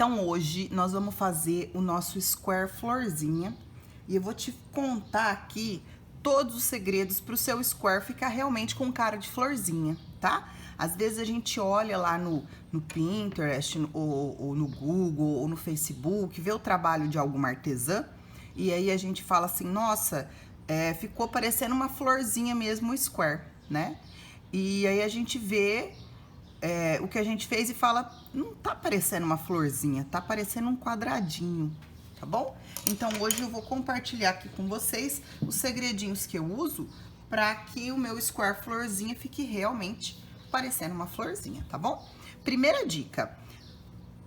Então hoje nós vamos fazer o nosso square florzinha e eu vou te contar aqui todos os segredos para o seu square ficar realmente com cara de florzinha, tá? Às vezes a gente olha lá no Pinterest ou no Google ou no Facebook, vê o trabalho de alguma artesã e aí a gente fala assim, nossa, ficou parecendo uma florzinha mesmo o square, né? E aí a gente vê o que a gente fez e fala, não tá parecendo uma florzinha, tá parecendo um quadradinho, tá bom? Então hoje eu vou compartilhar aqui com vocês os segredinhos que eu uso para que o meu square florzinha fique realmente parecendo uma florzinha, tá bom? Primeira dica,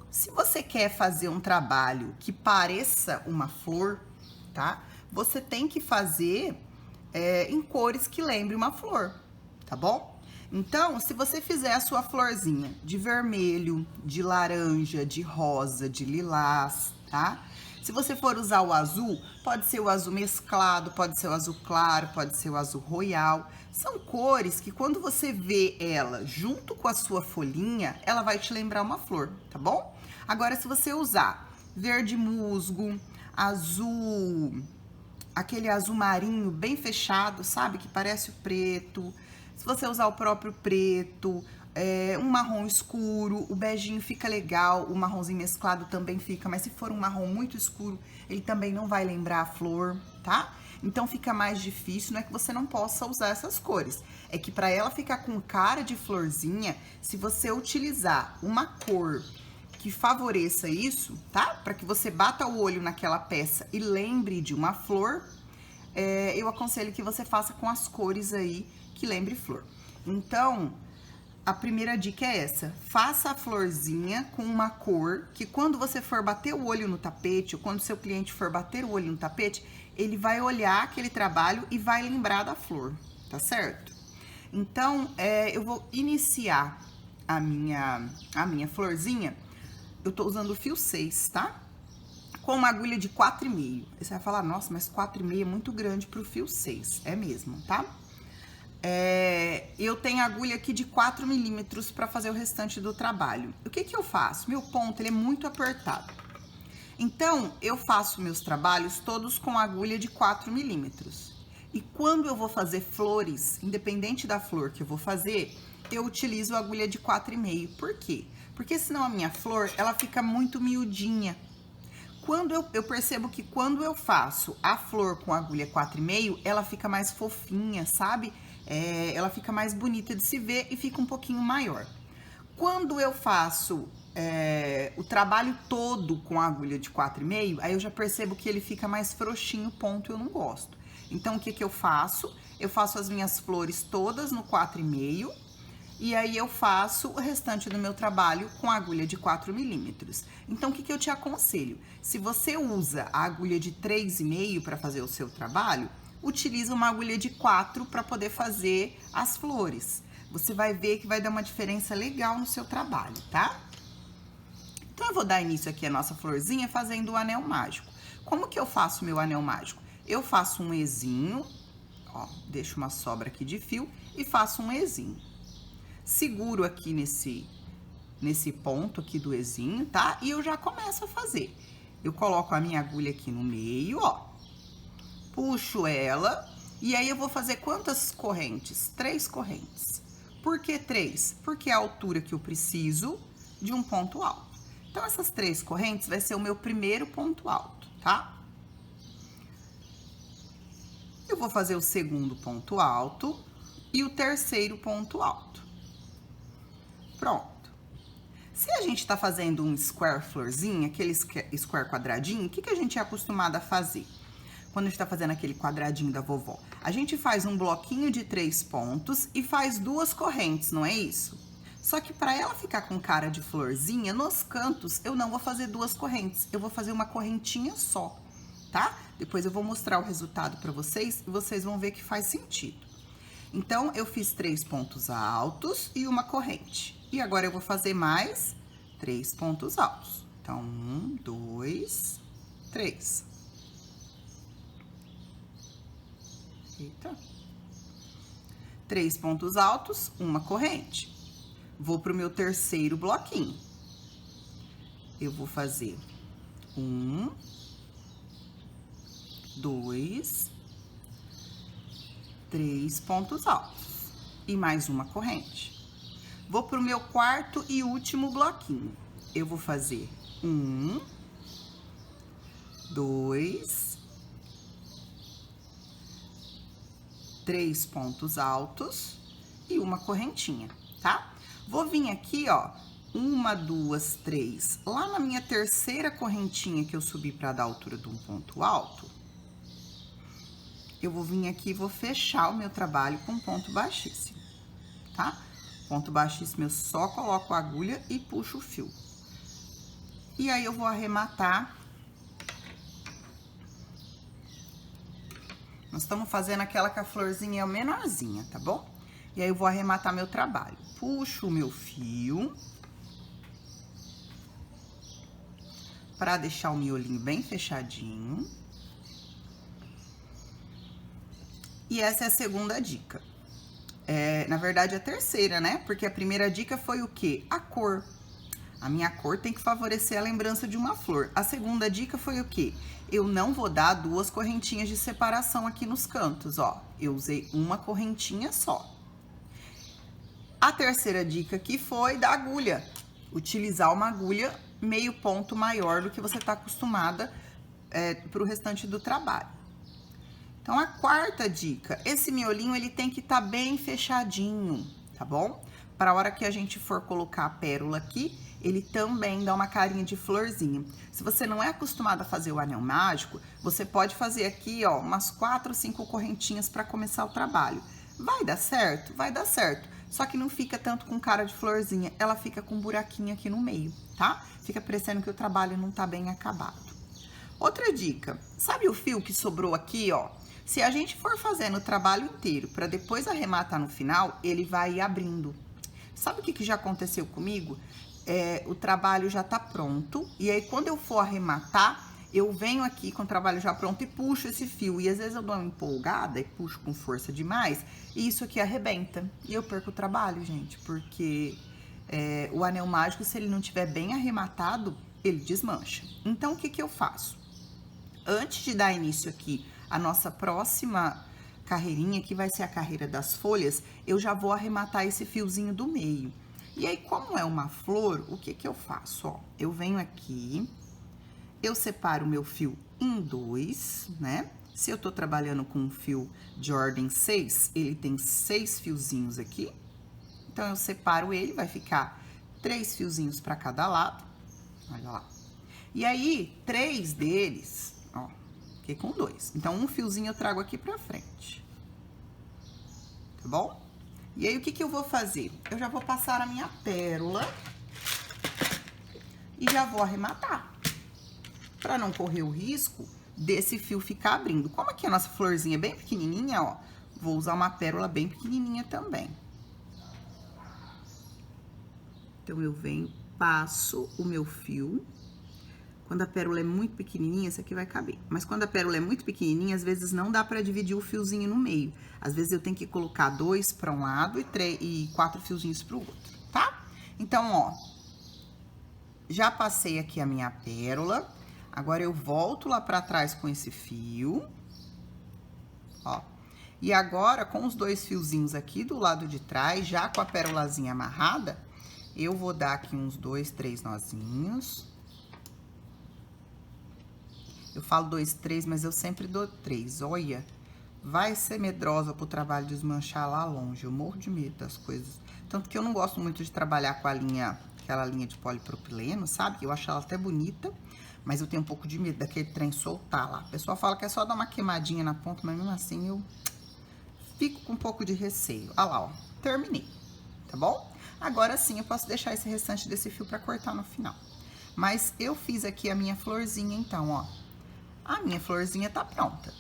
se você quer fazer um trabalho que pareça uma flor, tá? Você tem que fazer em cores que lembrem uma flor, tá bom? Então, se você fizer a sua florzinha de vermelho, de laranja, de rosa, de lilás, tá? Se você for usar o azul, pode ser o azul mesclado, pode ser o azul claro, pode ser o azul royal. São cores que quando você vê ela junto com a sua folhinha, ela vai te lembrar uma flor, tá bom? Agora, se você usar verde musgo, azul, aquele azul marinho bem fechado, sabe? Que parece o preto. Se você usar o próprio preto, um marrom escuro, o beijinho fica legal, o marronzinho mesclado também fica, mas se for um marrom muito escuro, ele também não vai lembrar a flor, tá? Então fica mais difícil, não é que você não possa usar essas cores, é que para ela ficar com cara de florzinha, se você utilizar uma cor que favoreça isso, tá? Para que você bata o olho naquela peça e lembre de uma flor, eu aconselho que você faça com as cores aí que lembre flor. Então, a primeira dica é essa: faça a florzinha com uma cor que quando você for bater o olho no tapete, ou quando seu cliente for bater o olho no tapete, ele vai olhar aquele trabalho e vai lembrar da flor, tá certo? Então, eu vou iniciar a minha florzinha. Eu tô usando o fio 6, tá? Com uma agulha de 4,5. Você vai falar, nossa, mas 4,5 é muito grande pro fio 6. É mesmo, tá? Eu tenho agulha aqui de 4 milímetros para fazer o restante do trabalho. O que que eu faço? Meu ponto, ele é muito apertado. Então, eu faço meus trabalhos todos com agulha de 4 milímetros. E quando eu vou fazer flores, independente da flor que eu vou fazer, eu utilizo a agulha de 4,5. Por quê? Porque senão a minha flor, ela fica muito miudinha. Quando eu percebo que quando eu faço a flor com agulha 4,5, ela fica mais fofinha, sabe? Ela fica mais bonita de se ver e fica um pouquinho maior. Quando eu faço o trabalho todo com a agulha de 4,5, aí eu já percebo que ele fica mais frouxinho, ponto, eu não gosto. Então, o que que eu faço? Eu faço as minhas flores todas no 4,5 e aí eu faço o restante do meu trabalho com a agulha de 4 milímetros. Então, o que que eu te aconselho? Se você usa a agulha de 3,5 para fazer o seu trabalho, utiliza uma agulha de 4 para poder fazer as flores. Você vai ver que vai dar uma diferença legal no seu trabalho, tá? Então, eu vou dar início aqui à nossa florzinha fazendo o anel mágico. Como que eu faço o meu anel mágico? Eu faço um ezinho, ó, deixo uma sobra aqui de fio e faço um ezinho. Seguro aqui nesse ponto aqui do ezinho, tá? E eu já começo a fazer. Eu coloco a minha agulha aqui no meio, ó. Puxo ela e aí eu vou fazer quantas correntes? 3 correntes. Por que 3? Porque é a altura que eu preciso de um ponto alto. Então, essas 3 correntes vai ser o meu primeiro ponto alto, tá? Eu vou fazer o segundo ponto alto e o terceiro ponto alto. Pronto. Se a gente tá fazendo um square florzinha, aquele square quadradinho, o que que a gente é acostumado a fazer? Quando a gente tá fazendo aquele quadradinho da vovó, a gente faz um bloquinho de 3 pontos e faz 2 correntes, não é isso? Só que para ela ficar com cara de florzinha, nos cantos eu não vou fazer 2 correntes, eu vou fazer uma correntinha só, tá? Depois eu vou mostrar o resultado para vocês e vocês vão ver que faz sentido. Então, eu fiz 3 pontos altos e uma corrente. E agora eu vou fazer mais 3 pontos altos. Então, 1, 2, 3. Eita. 3 pontos altos, uma corrente. Vou pro meu terceiro bloquinho. eu vou fazer 1, 2, 3 pontos altos e mais uma corrente. Vou pro meu quarto e último bloquinho. Eu vou fazer 1, 2, 3 pontos altos e uma correntinha, tá? Vou vir aqui, ó, 1, 2, 3, lá na minha terceira correntinha que eu subi para dar a altura de um ponto alto, eu vou vir aqui e vou fechar o meu trabalho com ponto baixíssimo, tá? Ponto baixíssimo, eu só coloco a agulha e puxo o fio. E aí, eu vou arrematar. Nós estamos fazendo aquela que a florzinha é menorzinha, tá bom? E aí, eu vou arrematar meu trabalho. Puxo o meu fio. Pra deixar o miolinho bem fechadinho. E essa é a segunda dica. Na verdade, a terceira, né? Porque a primeira dica foi o quê? A cor. A minha cor tem que favorecer a lembrança de uma flor. A segunda dica foi o quê? Eu não vou dar 2 correntinhas de separação aqui nos cantos, ó. Eu usei uma correntinha só. A terceira dica aqui foi da agulha. Utilizar uma agulha meio ponto maior do que você tá acostumada pro restante do trabalho. Então, a quarta dica, esse miolinho, ele tem que estar bem fechadinho, tá bom? Para a hora que a gente for colocar a pérola aqui, ele também dá uma carinha de florzinha. Se você não é acostumado a fazer o anel mágico, você pode fazer aqui, ó, umas 4, 5 correntinhas para começar o trabalho. Vai dar certo? Vai dar certo. Só que não fica tanto com cara de florzinha, ela fica com um buraquinho aqui no meio, tá? Fica parecendo que o trabalho não tá bem acabado. Outra dica, sabe o fio que sobrou aqui, ó? Se a gente for fazendo o trabalho inteiro para depois arrematar no final, ele vai ir abrindo. Sabe o que já aconteceu comigo? O trabalho já tá pronto, e aí quando eu for arrematar, eu venho aqui com o trabalho já pronto e puxo esse fio. E às vezes eu dou uma empolgada e puxo com força demais, e isso aqui arrebenta. E eu perco o trabalho, gente, porque o anel mágico, se ele não tiver bem arrematado, ele desmancha. Então, o que eu faço? Antes de dar início aqui a nossa próxima carreirinha, que vai ser a carreira das folhas, eu já vou arrematar esse fiozinho do meio. E aí, como é uma flor, o que eu faço? Ó, eu venho aqui, eu separo o meu fio em 2, né? Se eu tô trabalhando com um fio de ordem 6, ele tem 6 fiozinhos aqui. Então, eu separo ele, vai ficar 3 fiozinhos para cada lado. Olha lá. E aí, 3 deles, ó, fiquei com 2. Então, um fiozinho eu trago aqui pra frente. Tá bom? E aí, o que eu vou fazer? Eu já vou passar a minha pérola e já vou arrematar. Pra não correr o risco desse fio ficar abrindo. Como aqui a nossa florzinha é bem pequenininha, ó, vou usar uma pérola bem pequenininha também. Então, eu venho, passo o meu fio. Quando a pérola é muito pequenininha, essa aqui vai caber. Mas quando a pérola é muito pequenininha, às vezes não dá pra dividir o fiozinho no meio. Às vezes eu tenho que colocar 2 para um lado e 4 fiozinhos pro outro, tá? Então, ó, já passei aqui a minha pérola. Agora, eu volto lá pra trás com esse fio. Ó. E agora, com os 2 fiozinhos aqui do lado de trás, já com a pérolazinha amarrada, eu vou dar aqui uns 2, 3 nozinhos. Eu falo 2, 3, mas eu sempre dou 3. Olha, vai ser medrosa pro trabalho desmanchar lá longe. Eu morro de medo das coisas. Tanto que eu não gosto muito de trabalhar com a linha, aquela linha de polipropileno, sabe? Eu acho ela até bonita, mas eu tenho um pouco de medo daquele trem soltar lá. O pessoal fala que é só dar uma queimadinha na ponta, mas mesmo assim eu fico com um pouco de receio. Olha lá, ó, terminei, tá bom? Agora sim eu posso deixar esse restante desse fio pra cortar no final. Mas eu fiz aqui a minha florzinha, então, ó. A minha florzinha tá pronta.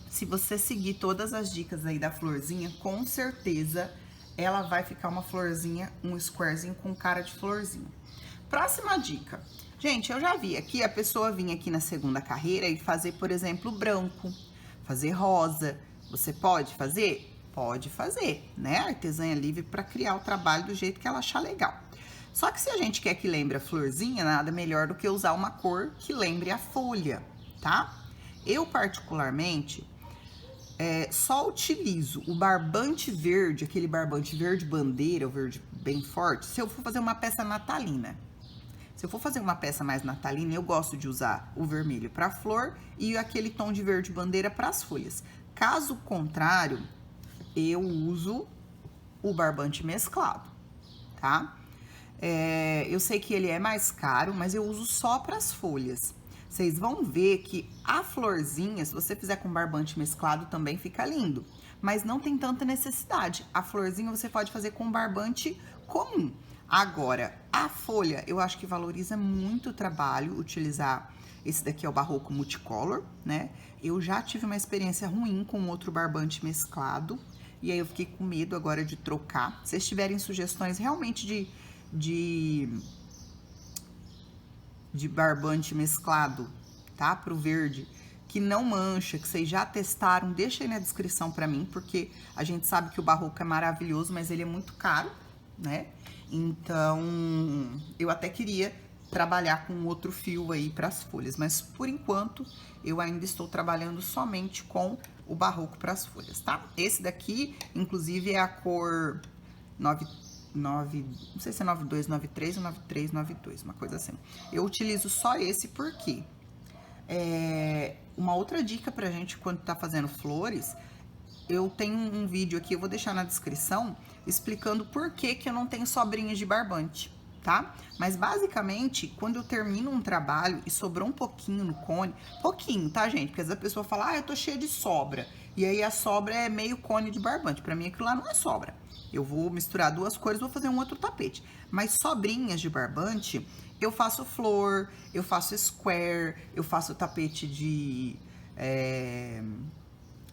Se você seguir todas as dicas aí da florzinha, com certeza ela vai ficar uma florzinha, um squarezinho com cara de florzinha. Próxima dica. Gente, eu já vi aqui a pessoa vir aqui na segunda carreira e fazer, por exemplo, branco, fazer rosa. Você pode fazer? Pode fazer, né? A artesã é livre para criar o trabalho do jeito que ela achar legal. Só que se a gente quer que lembre a florzinha, nada melhor do que usar uma cor que lembre a folha, tá? Eu, particularmente, só utilizo o barbante verde, aquele barbante verde bandeira, o verde bem forte, se eu for fazer uma peça natalina. Se eu for fazer uma peça mais natalina, eu gosto de usar o vermelho para flor e aquele tom de verde bandeira para as folhas. Caso contrário, eu uso o barbante mesclado, tá? Eu sei que ele é mais caro, mas eu uso só para as folhas. Vocês vão ver que a florzinha, se você fizer com barbante mesclado, também fica lindo. Mas não tem tanta necessidade. A florzinha você pode fazer com barbante comum. Agora, a folha, eu acho que valoriza muito o trabalho utilizar. Esse daqui é o Barroco Multicolor, né? Eu já tive uma experiência ruim com outro barbante mesclado. E aí eu fiquei com medo agora de trocar. Se vocês tiverem sugestões realmente de barbante mesclado, tá? Pro verde, que não mancha, que vocês já testaram, deixa aí na descrição pra mim, porque a gente sabe que o Barroco é maravilhoso, mas ele é muito caro, né? Então, eu até queria trabalhar com outro fio aí para as folhas, mas por enquanto eu ainda estou trabalhando somente com o Barroco para as folhas, tá? Esse daqui, inclusive, é a cor 9, não sei se é 92, 93 ou 93, 92, uma coisa assim. Eu utilizo só esse porque uma outra dica pra gente quando tá fazendo flores, eu tenho um vídeo aqui, eu vou deixar na descrição, explicando por que eu não tenho sobrinhas de barbante, tá? Mas basicamente, quando eu termino um trabalho e sobrou um pouquinho no cone, pouquinho, tá, gente? Porque às vezes a pessoa fala, eu tô cheia de sobra. E aí a sobra é meio cone de barbante. Pra mim aquilo lá não é sobra. Eu vou misturar duas cores, vou fazer um outro tapete. Mas sobrinhas de barbante, eu faço flor, eu faço square, eu faço tapete de...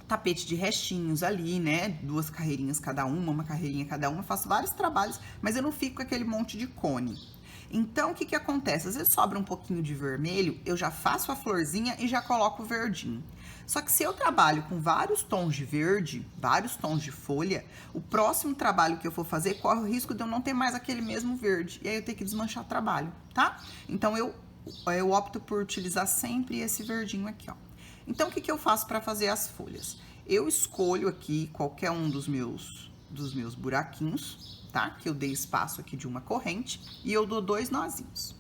tapete de restinhos ali, né? 2 carreirinhas cada uma carreirinha cada uma. Eu faço vários trabalhos, mas eu não fico com aquele monte de cone. Então, o que acontece? Às vezes sobra um pouquinho de vermelho, eu já faço a florzinha e já coloco o verdinho. Só que se eu trabalho com vários tons de verde, vários tons de folha, o próximo trabalho que eu for fazer corre o risco de eu não ter mais aquele mesmo verde. E aí eu tenho que desmanchar o trabalho, tá? Então, eu opto por utilizar sempre esse verdinho aqui, ó. Então, o que eu faço para fazer as folhas? Eu escolho aqui qualquer um dos meus buraquinhos, tá? Que eu dei espaço aqui de uma corrente e eu dou 2 nozinhos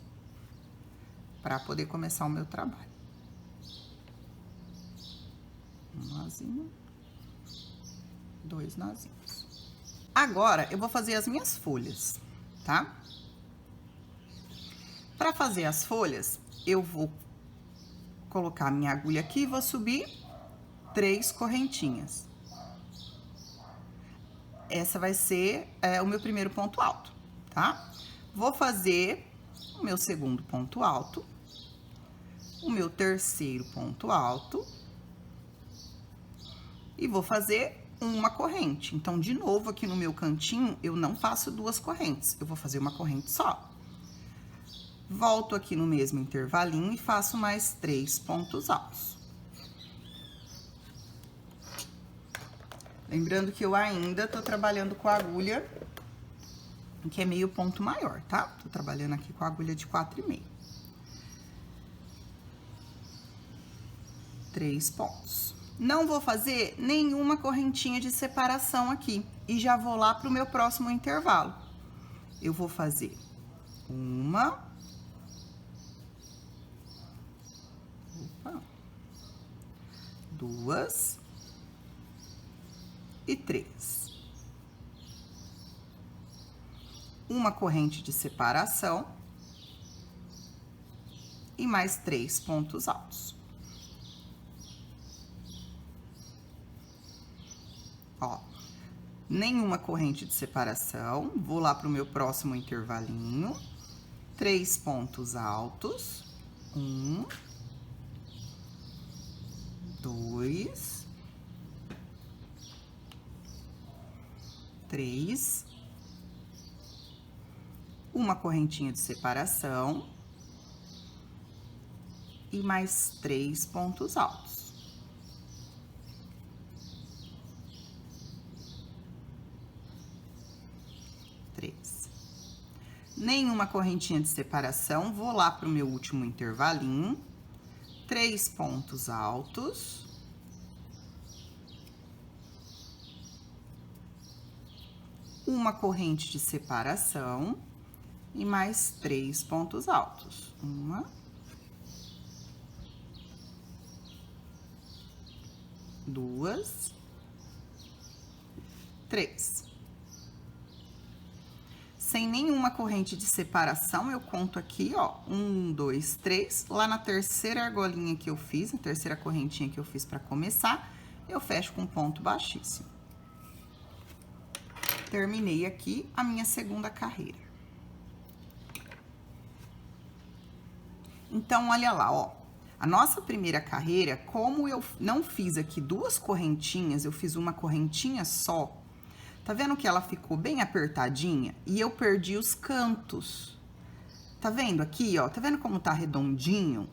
para poder começar o meu trabalho. Um nozinho, 2 nozinhos. Agora, eu vou fazer as minhas folhas, tá? Para fazer as folhas, eu vou colocar minha agulha aqui e vou subir 3 correntinhas. Essa vai ser o meu primeiro ponto alto, tá? Vou fazer o meu segundo ponto alto, o meu terceiro ponto alto e vou fazer uma corrente. Então, de novo, aqui no meu cantinho, eu não faço 2 correntes, eu vou fazer uma corrente só. Volto aqui no mesmo intervalinho e faço mais 3 pontos altos. Lembrando que eu ainda tô trabalhando com a agulha, que é meio ponto maior, tá? Tô trabalhando aqui com a agulha de 4,5. 3 pontos. Não vou fazer nenhuma correntinha de separação aqui. E já vou lá pro meu próximo intervalo. Eu vou fazer uma... duas... e 3. Uma corrente de separação e mais 3 pontos altos. Ó, nenhuma corrente de separação, vou lá pro meu próximo intervalinho, 3 pontos altos, 1, 2, 3, uma correntinha de separação e mais 3 pontos altos. nenhuma correntinha de separação, vou lá pro meu último intervalinho, 3 pontos altos. Uma corrente de separação e mais 3 pontos altos. 1, 2, 3. Sem nenhuma corrente de separação, eu conto aqui, ó, 1, 2, 3. Lá na terceira argolinha que eu fiz, na terceira correntinha que eu fiz para começar, eu fecho com ponto baixíssimo. Terminei aqui a minha segunda carreira. Então, olha lá, ó. A nossa primeira carreira, como eu não fiz aqui duas correntinhas, eu fiz uma correntinha só. Tá vendo que ela ficou bem apertadinha? E eu perdi os cantos. Tá vendo aqui, ó? Tá vendo como tá redondinho?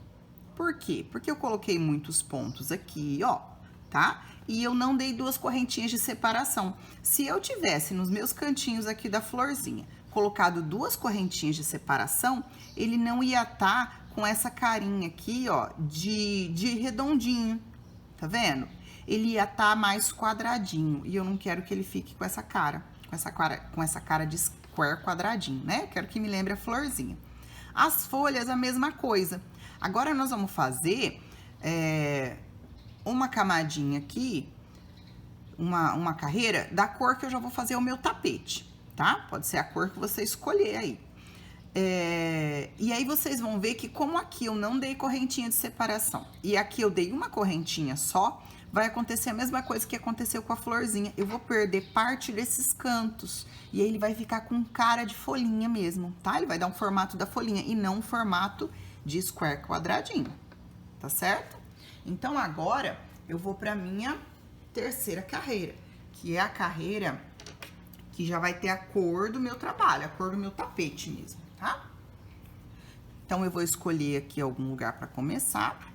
Por quê? Porque eu coloquei muitos pontos aqui, ó, tá? E eu não dei duas correntinhas de separação. Se eu tivesse nos meus cantinhos aqui da florzinha colocado duas correntinhas de separação, ele não ia estar com essa carinha aqui, ó, de redondinho, tá vendo? Ele ia estar mais quadradinho, e eu não quero que ele fique com essa cara de square quadradinho, né? Eu quero que me lembre a florzinha. As folhas, a mesma coisa. Agora, nós vamos fazer uma camadinha aqui, uma carreira da cor que eu já vou fazer o meu tapete, tá? Pode ser a cor que você escolher aí. E aí, vocês vão ver que como aqui eu não dei correntinha de separação e aqui eu dei uma correntinha só, vai acontecer a mesma coisa que aconteceu com a florzinha. Eu vou perder parte desses cantos e aí ele vai ficar com cara de folhinha mesmo, tá? Ele vai dar um formato da folhinha e não um formato de square quadradinho, tá certo? Então, agora eu vou pra minha terceira carreira, que é a carreira que já vai ter a cor do meu trabalho, a cor do meu tapete mesmo, tá? Então, eu vou escolher aqui algum lugar pra começar.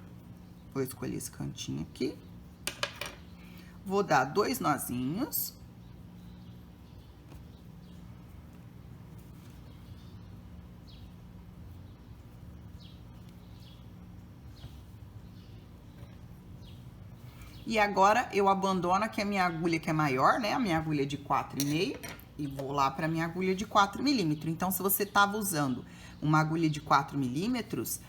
Vou escolher esse cantinho aqui. Vou dar 2 nozinhos. E agora, eu abandono aqui a minha agulha que é maior, né? A minha agulha de 4,5 e vou lá pra minha agulha de 4 milímetros. Então, se você tava usando uma agulha de 4 milímetros,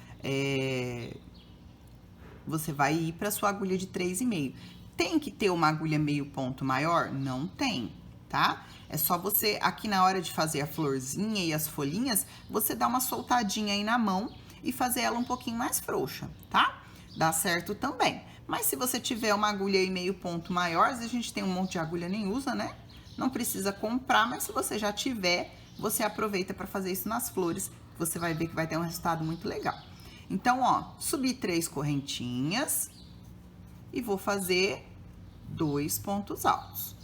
você vai ir pra sua agulha de 3,5. Tem que ter uma agulha meio ponto maior? Não tem, tá? É só você, aqui na hora de fazer a florzinha e as folhinhas, você dá uma soltadinha aí na mão e fazer ela um pouquinho mais frouxa, tá? Dá certo também. Mas se você tiver uma agulha aí meio ponto maior, às vezes a gente tem um monte de agulha nem usa, né? Não precisa comprar, mas se você já tiver, você aproveita para fazer isso nas flores, você vai ver que vai ter um resultado muito legal. Então, ó, subi 3 correntinhas e vou fazer 2 pontos altos.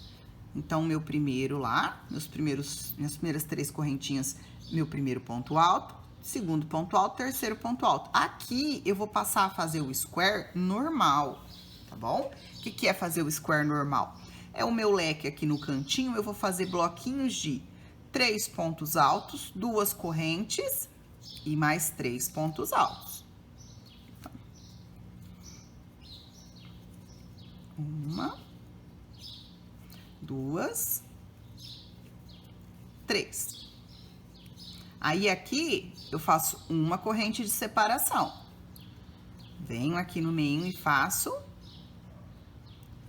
Então, meu primeiro lá, minhas primeiras 3 correntinhas, meu primeiro ponto alto, segundo ponto alto, terceiro ponto alto. Aqui, eu vou passar a fazer o square normal, tá bom? O que é fazer o square normal? É o meu leque aqui no cantinho, eu vou fazer bloquinhos de 3 pontos altos, 2 correntes e mais 3 pontos altos. 1, 2, 3. Aí, aqui, eu faço uma corrente de separação. Venho aqui no meio e faço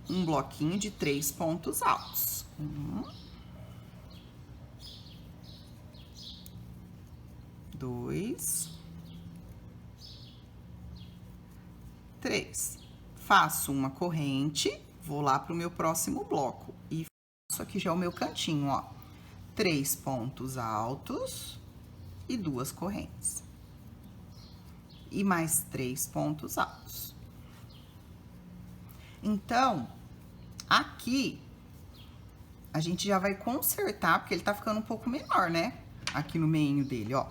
um bloquinho de 3 pontos altos. 1, 2, 3. Faço uma corrente, vou lá pro meu próximo bloco e faço aqui já o meu cantinho, ó. 3 pontos altos e 2 correntes. E mais 3 pontos altos. Então, aqui, a gente já vai consertar, porque ele tá ficando um pouco menor, né? Aqui no meio dele, ó.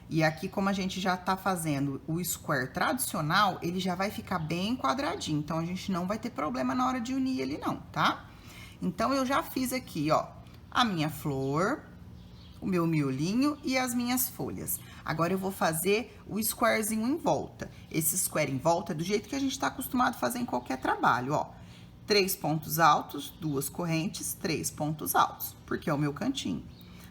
E aqui, como a gente já tá fazendo o square tradicional, ele já vai ficar bem quadradinho. Então, a gente não vai ter problema na hora de unir ele não, tá? Então, eu já fiz aqui, ó, a minha flor, o meu miolinho e as minhas folhas. Agora eu vou fazer o squarezinho em volta. Esse square em volta é do jeito que a gente tá acostumado a fazer em qualquer trabalho, ó. 3 pontos altos, 2 correntes, 3 pontos altos, porque é o meu cantinho.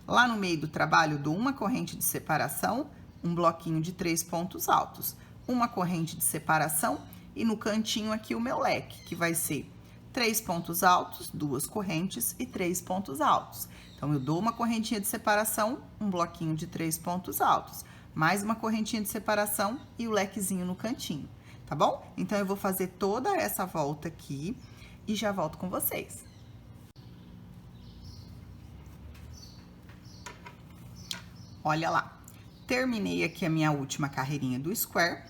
Lá no meio do trabalho, eu dou uma corrente de separação, um bloquinho de 3 pontos altos, uma corrente de separação e no cantinho aqui o meu leque, que vai ser 3 pontos altos, 2 correntes e 3 pontos altos. Então, eu dou uma correntinha de separação, um bloquinho de 3 pontos altos, mais uma correntinha de separação e o lequezinho no cantinho, tá bom? Então, eu vou fazer toda essa volta aqui e já volto com vocês. Olha lá, terminei aqui a minha última carreirinha do square,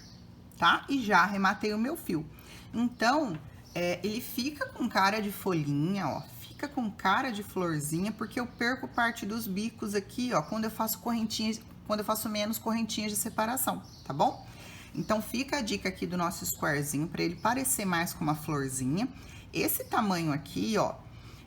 tá? E já arrematei o meu fio. Então, ele fica com cara de folhinha, ó, fica com cara de florzinha, porque eu perco parte dos bicos aqui, ó, quando eu faço correntinhas, quando eu faço menos correntinhas de separação, tá bom? Então, fica a dica aqui do nosso squarezinho, para ele parecer mais com uma florzinha. Esse tamanho aqui, ó,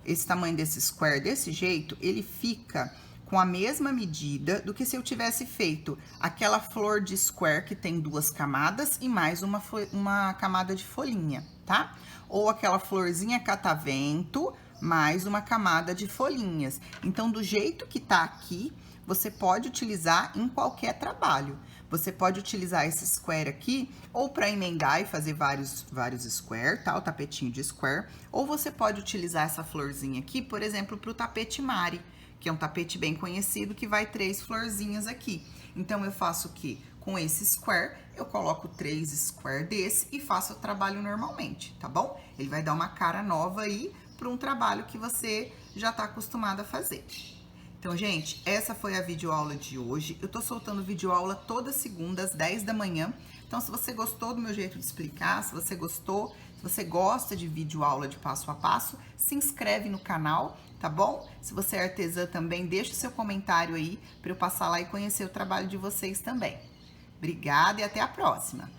esse tamanho desse square, desse jeito, ele fica com a mesma medida do que se eu tivesse feito aquela flor de square que tem 2 camadas e mais uma camada de folhinha, tá? Ou aquela florzinha catavento, mais uma camada de folhinhas. Então, do jeito que tá aqui, você pode utilizar em qualquer trabalho. Você pode utilizar esse square aqui, ou para emendar e fazer vários square, tá? O tapetinho de square. Ou você pode utilizar essa florzinha aqui, por exemplo, para o tapete Mari, que é um tapete bem conhecido, que vai 3 florzinhas aqui. Então, eu faço o quê? Com esse square, eu coloco 3 square desse e faço o trabalho normalmente, tá bom? Ele vai dar uma cara nova aí para um trabalho que você já tá acostumado a fazer. Então, gente, essa foi a videoaula de hoje. Eu tô soltando videoaula toda segunda às 10 da manhã. Então, se você gostou do meu jeito de explicar, se você gostou, se você gosta de videoaula de passo a passo, se inscreve no canal, tá bom? Se você é artesã também, deixa o seu comentário aí para eu passar lá e conhecer o trabalho de vocês também. Obrigada e até a próxima!